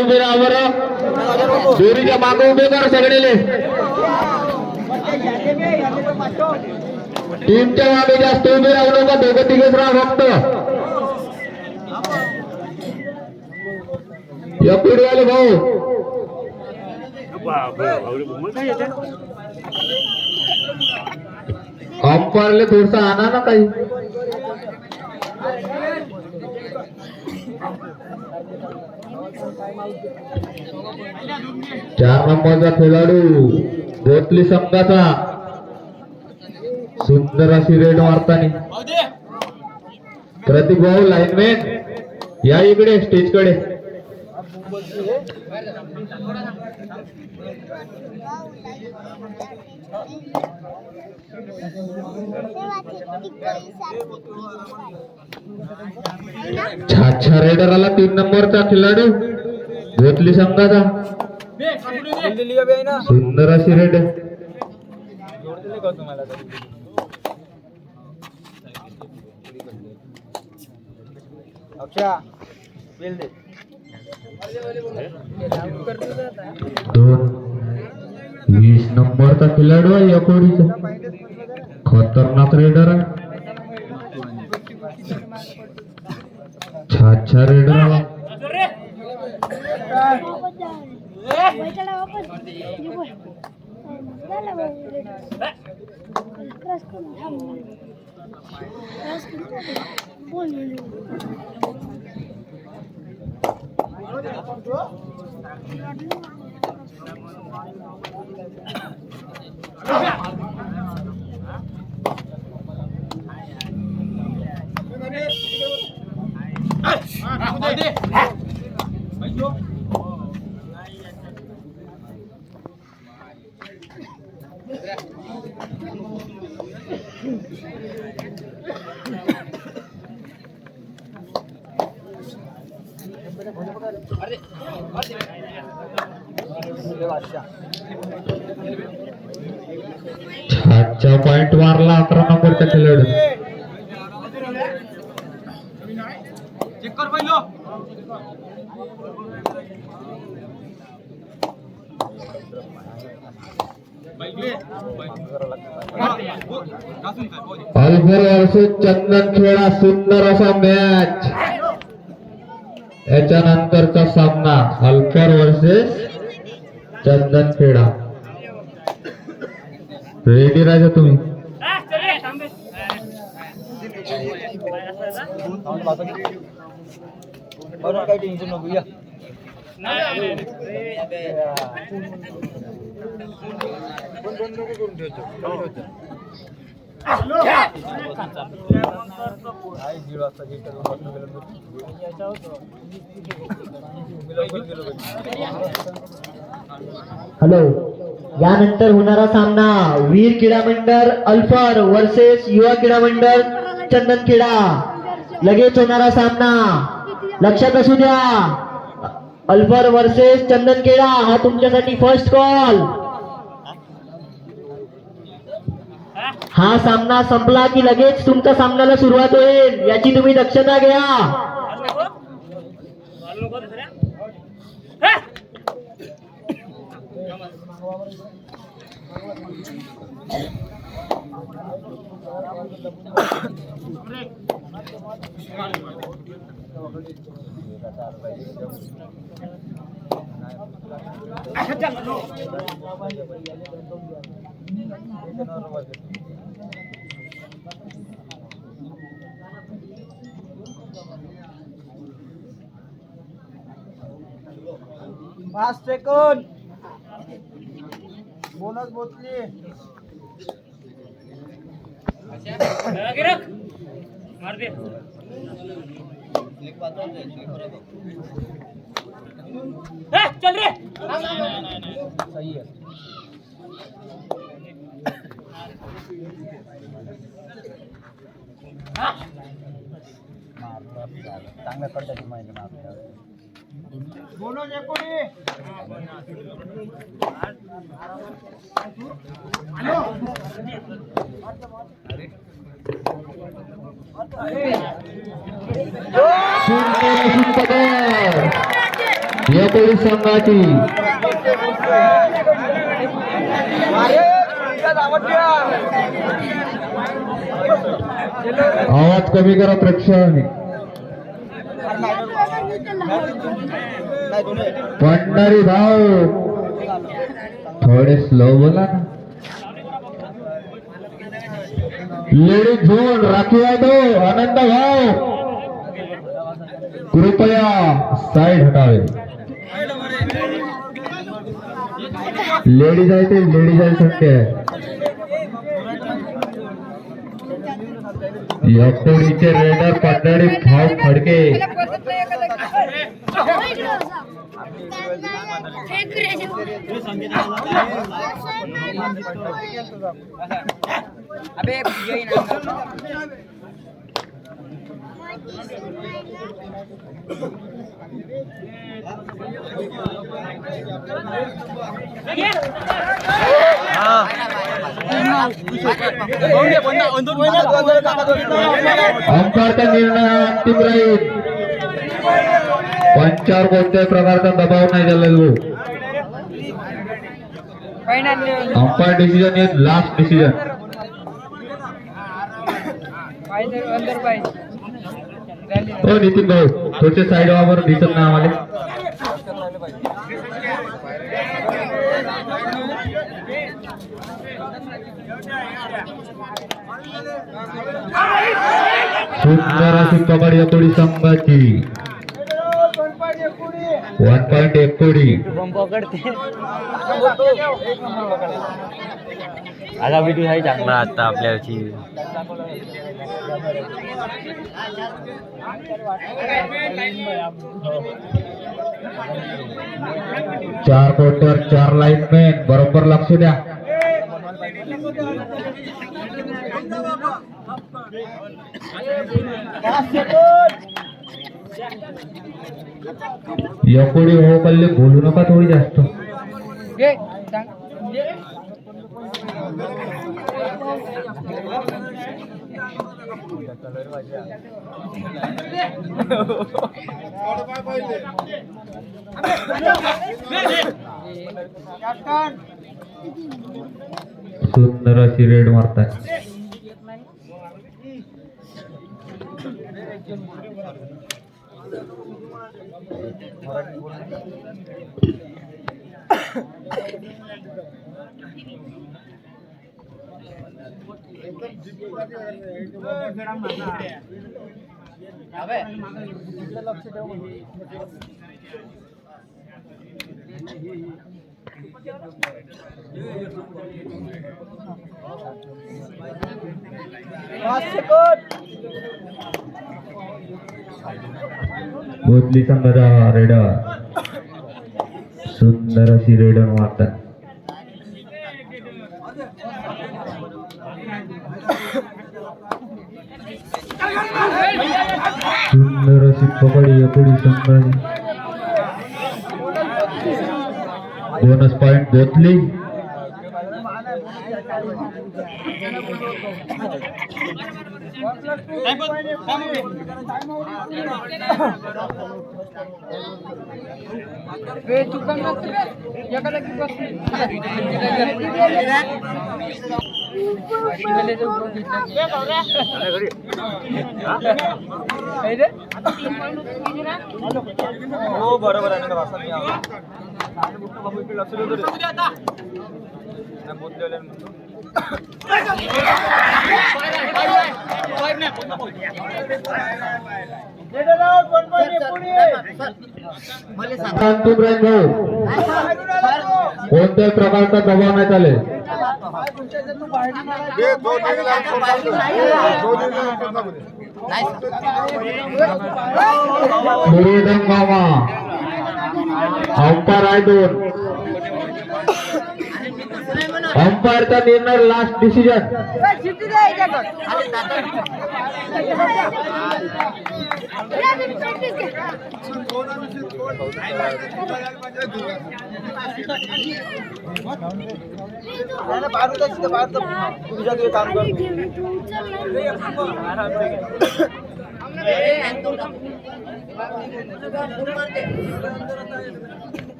उभे राहा बरं. दोरीच्या मागे उभे कर सगळेले. टीमच्या मागे जास्त उभे राहू नका. दोघं तिघेच राहा फक्त. एपीडी वाले भाऊ अंपायरले थोडसा आणा ना काही. चार नंबरचा खेळाडू भोसले संघाचा सुंदर अशी रेड मारताना. प्रतीक भाऊ लाईनमॅन या इकडे स्टेज कडे. छाछा रेडर आला 3 नंबरचा खेळाडू भोसले संघाचा. सुंदर अशी रेड. दोन 20 नंबरचा खेळाडू आहे या कोडीचा. खतरनाक रेडर आहे. छाछा रेडर आला. छाछा पॉइंट मारला 11 नंबरचा खेळाडू. अल्फर वर्सेस चंदन खेळा. सुंदर असा मॅच. याच्यानंतरचा सामना अल्फर वर्सेस चंदन खेळा. रेडी राजा तुम्ही. काही टेन्शन नको या. हॅलो. यानंतर होणारा सामना वीर क्रीडा मंडळ अल्फर वर्सेस युवा क्रीडा मंडळ चंदन खेडा. लगेच होणारा सामना. लक्षात असू द्या. अल्फर वर्सेस चंदन खेडा हा तुमच्यासाठी फर्स्ट कॉल. हा सामना संपला की लगेच तुमच्या सामन्याला सुरुवात होईल. याची तुम्ही दक्षता घ्या. पाच सेकंद बोनस बोतली. मार दे. चल रे. सही है. चांगल्या पडद्याची माहिती मारली. बोनस एकोणी. एकोडी संघाची आवाज कमी करा प्रेक्षकांनी. पंढरी भाऊ थोडे स्लो बोला ना. लेडीज झोन राखी आहे तो आनंद भाऊ कृपया साइड हटावे. लेडीज आहे ते लेडीज आहे सांगते. यकोडीचे रेडर पंढरी भाऊ फडके अंपायरचा निर्णय अंतिम राहील. पंचावर कोणत्याही प्रकारचा दबाव नाही झालेला. Umpire decision is last decision. हो नितीन भाऊ थोडसे साईड वावर दिसत ना आम्हाला. सुंदर अशी कबड्डी एकोडी संघाची 1.1 कोडी. आता व्हिडिओ आहे चांगला आता आपल्याची. चार कोटर 4 लाईनमॅन बरोबर लक्ष द्या. यकोडी हो पल्ले बोलू नका थोडी जास्त. सुंदर अशी रेड मारतात. बोधली संघाचा रेडर सुंदर अशी रेडर मारतात. सुंदर अशी कबड्डी एकोडी संघाची. बोनस पॉइंट बोधली. हो बरोबर आहे लक्ष कोणत्याही प्रकारचा दबाव नाही चालेल. मामा अंपायर आहे 2. अंपायरचा निर्णय लास्ट डिसिजन.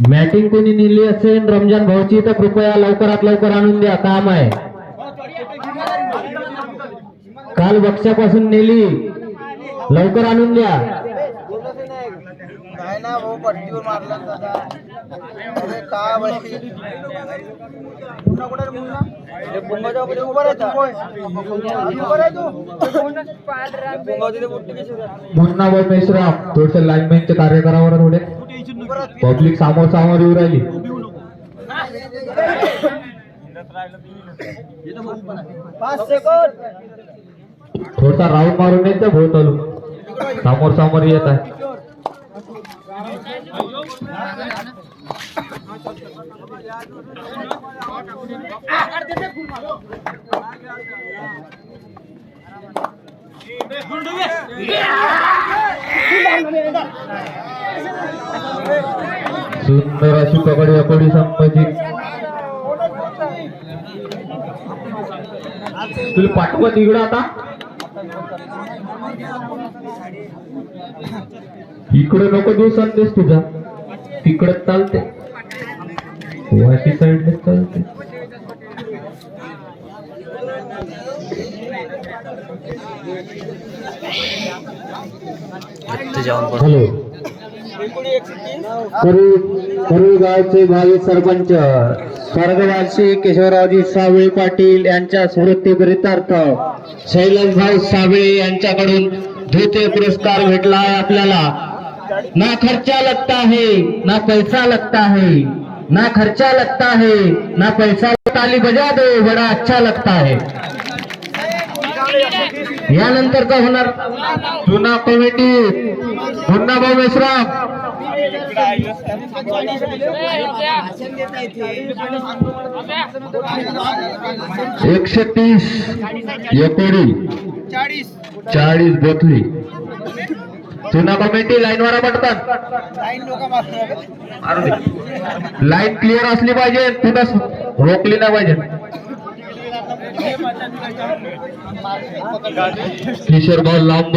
मॅटिंग कोणी नेली असेल रमजान भाऊची तर कृपया लवकरात लवकर आणून द्या, काम आहे. काल बक्षापासून नेली, लवकर आणून द्या. काय ना भाऊ पट्टीवर मारला दादा. अरे का भाई मुन्ना कुठे मुन्ना ते बुंगाच्या मध्ये उभा राहतो होय उभा राहतो बुंगा तिथे बुट्टी कशी मुन्ना भाऊ मेश्राम थोडस लाईनमॅनचे कार्य करावर थोडे. पब्लिक समोर समोर येऊ राहिली. 5 सेकंद थोडसा राऊंड मारून येते भोवतालू. समोर समोर येत आहे. सुंदर अशी पकड याकोडी संपाची. तुला पाठवा तिकडं आता. इकडे नको देऊ संदेश तुझा, तिकडे चालते वाशी साईडने चालते. हॅलो, करूळ गावचे भावी सरपंच स्वर्गवासी केशवरावजी साबळे पाटील यांच्या स्मृतीप्रित्यर्थ शैलेशभाऊ साबळे यांच्याकडून द्वितीय पुरस्कार भेटला आहे आपल्याला. ना खर्चा लगता है ना पैसा लगता है, ना खर्चा लगता है ना पैसा. ताली बजा दो, बड़ा अच्छा लगता है. यानंतर का होणार जुना कमिटी मुन्ना भाऊ मेश्राम. 130 एकोडी 40 बोतली. जुना कमिटी लाईनवर पडतात. लाईन क्लिअर असली पाहिजे, पुन्हा रोखली नाही पाहिजे. किशोर भाऊ लांब.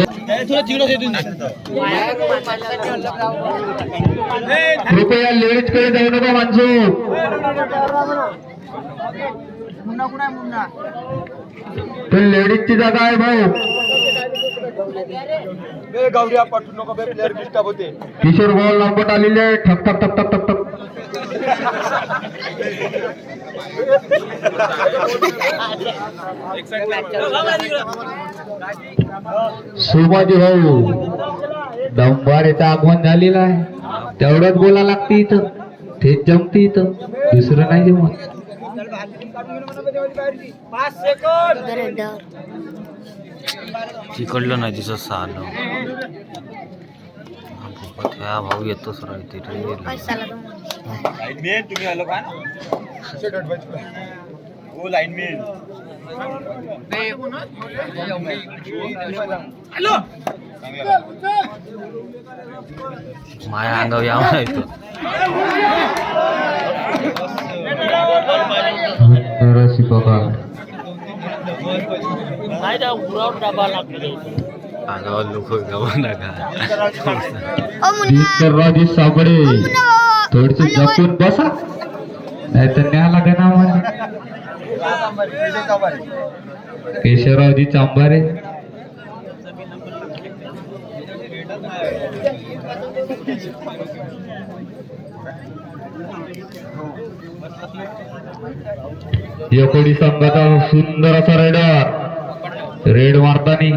कृपया लेडीज कडे जाऊ नका माणसू. पण लेडीजची जागा आहे भाऊ. गावड्या पाठवू नको बे, प्लेअर डिस्टर्ब होते. किशोर भाऊ लांबट आलेले. ठक ठक ठक ठक ठक ठक. सोमाजी भाऊ दंबारेचं आगमन झालेलं आहे. तेवढंच बोला लागते इथं, तेच जमते इथं, दुसरं नाही जमत. 5 सेकंद तिकडलं नाही दिसत सारं. ह्या भाऊ येतोच राहते लाईनमॅन तुम्ही आलो का हो लाईनमॅन. माया अंगावर यावं येतो. अंगावर लोक गाव नका. राजे साबळे थोडस जपून बसा, नाही तर न्या लागेल आम्हाला. केशवरावजी चांबारे. एकोडी संघाचा सुंदर असा रेडर, रेड मारतानी.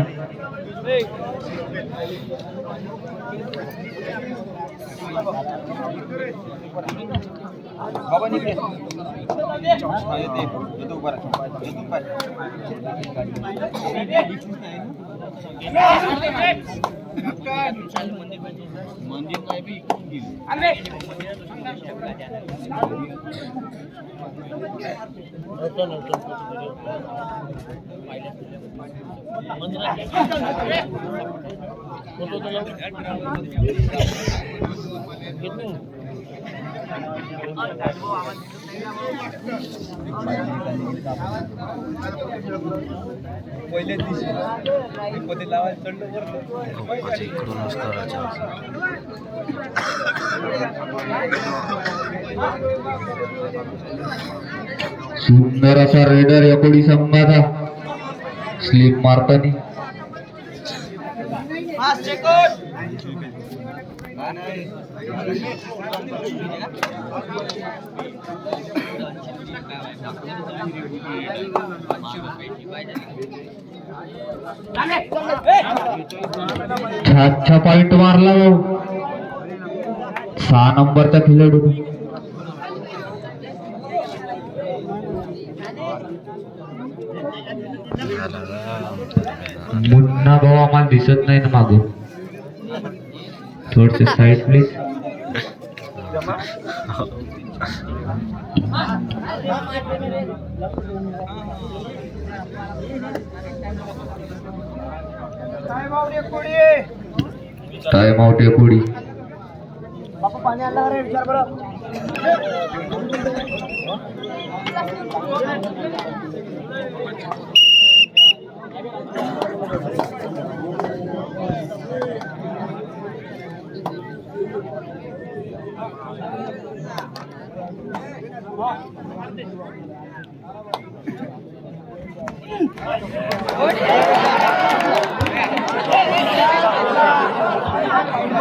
बाबा निघले उभा राहा. पहिल्या दिवशी पती लावायला चढलो लोकांचं इकडूनच करायचं सुंदर असा रेडर एकोडी संघाचा स्लिप मारतानी 5 सेकंद छाछा पॉइंट मारला 6 नंबरचा खेळाडू मुन्ना भाऊ आम्हाला दिसत नाही ना मागून थोडसे साईड प्लीज टाइम आउट एकोडी बापा पाणी आणलं का रे विचार बरं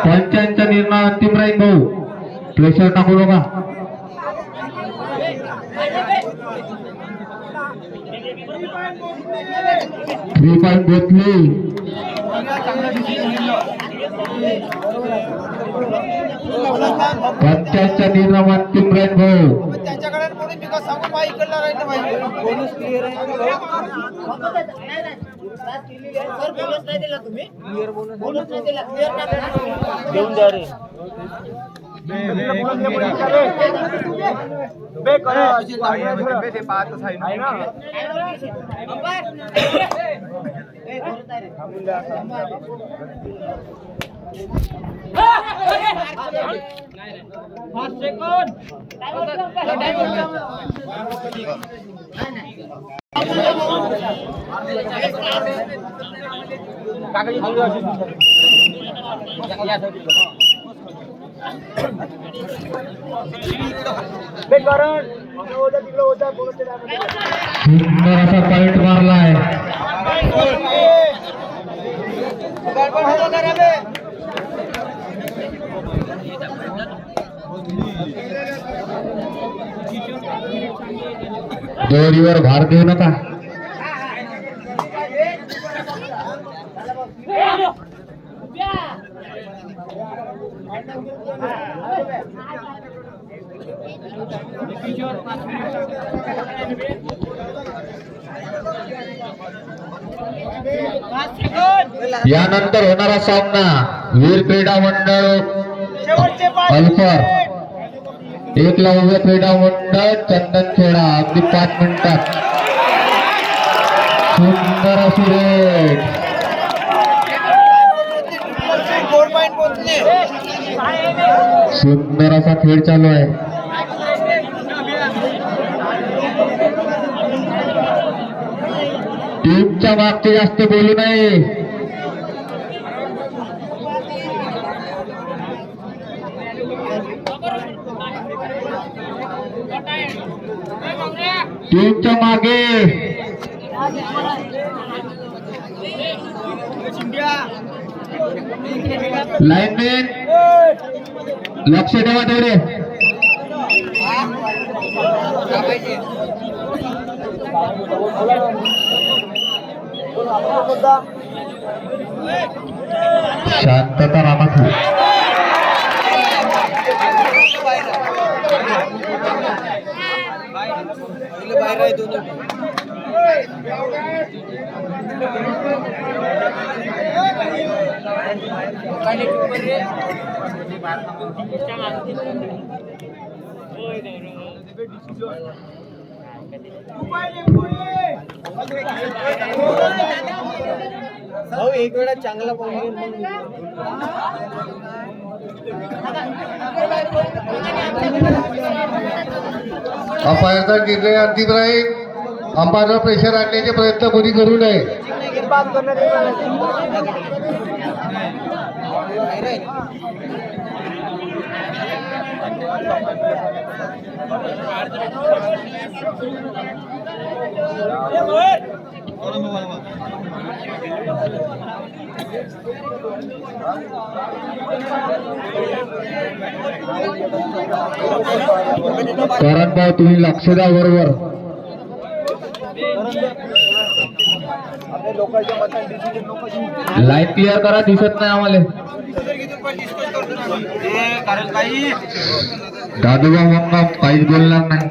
पंचांचा निर्णय अंतिम राहील भाऊ प्रेशर टाकू नका 3 पॉइंट घेतली पंचांचा निर्णय अंतिम राहील भाऊ त्याच्याकडे कोणी पिका सांगू बा इकडला राहिलं पाहिजे बोनस क्लिअर आहे सर बोनस नाही दिला तुम्ही क्लिअर बोनस नाही दिला क्लिअर देऊन द्या रे बे करा अशी बे ते पाहतच आहे ना सुंदर असा पॉइंट मारला आहे दोरीवर भार देऊ नका यानंतर होणारा सामना वीर क्रीडा मंडळ अल्फर एकलव्य क्रीडा मंडळ चंदनखेडा अगदी 5 मिनिटात सुंदर अशी रेड सुंदर असा खेळ चालू आहे टीमच्या मागचे जास्त बोलू नये टीमच्या मागे लाईनमॅन लक्ष ठेवा तेवढे शांतता राखा बाहेर आहे दोन भाऊ एक वेळा चांगला पाहून अंपायरचा निर्णय अंतिम राहील. अंपायरला प्रेशर आणण्याचे प्रयत्न कोणी करू नये. करण भाऊ तुम्ही लक्ष द्या बरोबर. लाईट क्लिअर करा, दिसत नाही आम्हाला. दादूबा मग काहीच बोलणार नाही.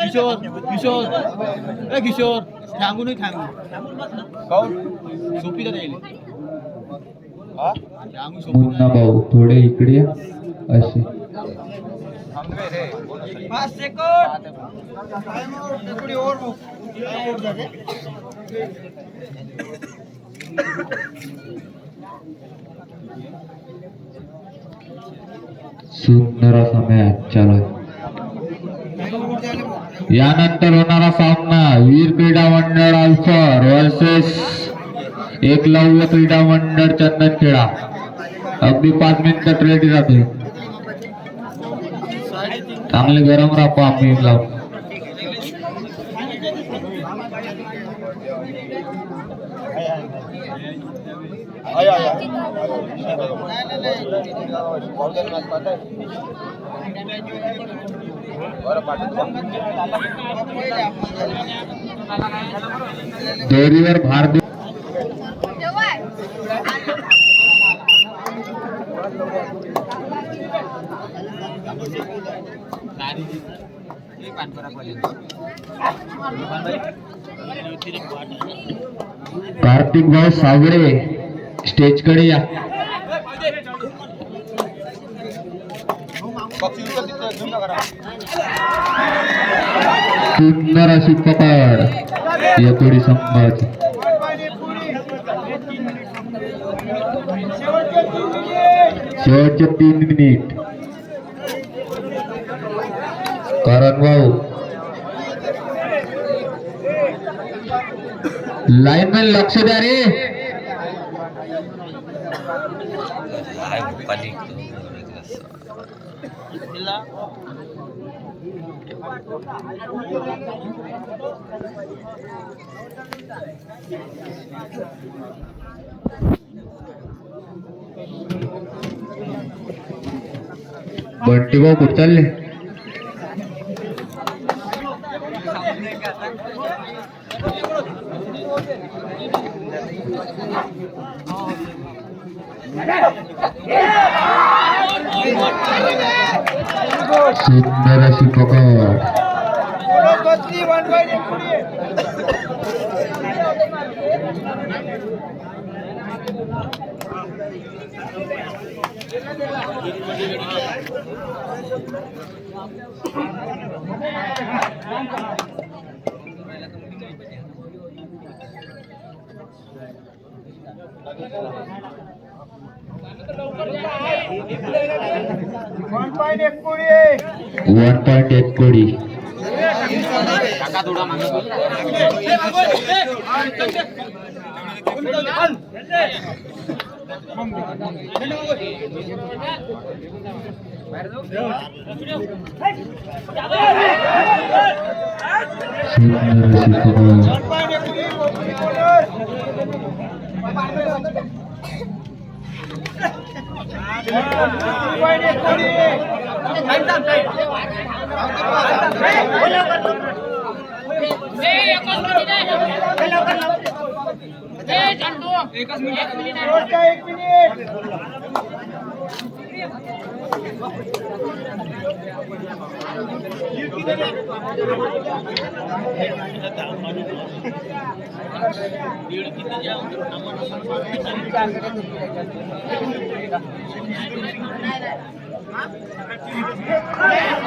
किशोर किशोर किशोर थांबू नाही थांबू सोपी का जाईल मुन्ना भाऊ थोडे इकडे या. असे 5 सेकंद थोडी ओव्हर सुंदर असा मॅच चालू आहे. यानंतर होणारा सामना वीर क्रीडा मंडळ अल्फर वर्सेस एकलव्य क्रीडा मंडळ चंदनखेडा. अगदी 5 मिनिटात रेडी राहते. चांगले गरम राहा आम्ही लावून. दोरीवर भार दे. कार्तिक भाऊ सावरे स्टेज कडे या. सुंदर अशी पकड यापुढे संघाची. शेवटचे 3 मिनिट. करण भाऊ लाईनमॅन लक्ष द्या रे. बंटी भाऊ कुठे चालले? सुंदर अशी पकड. वन पॉइंट एक कोडी.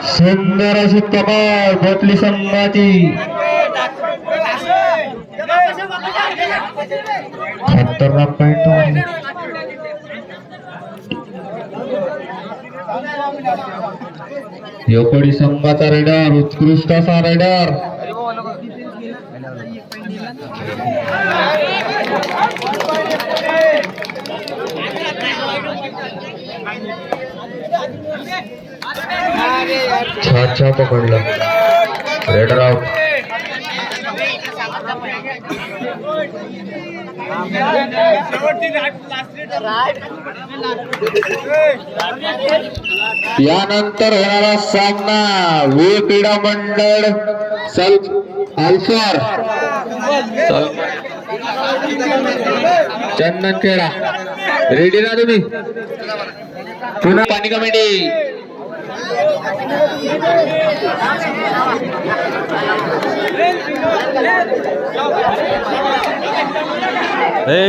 सुंदर अशी कमाल बोटली संघाची खतरनाक पॉइंट योकोडी संघाचा रेडर उत्कृष्ट असा रेडर छान पकडलं रेडर आउट यानंतर होणारा सामना वीर क्रीडा मंडळ अल्फार चंदनखेडा रेडी ना तुम्ही पुन्हा पाणी कमिटी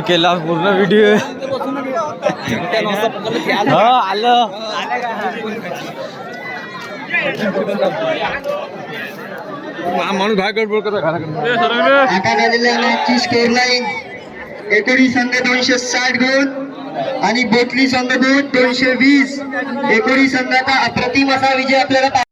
केला पूर्ण व्हिडिओ आलं माणूस बाहेर गडबड करतो आता झालेल्या मॅचची स्कोर लाईन एकोडी संघ 260 गुण आणि बोटली संघ गुण 220. एकोडी संघाचा अप्रतिम असा विजय आपल्याला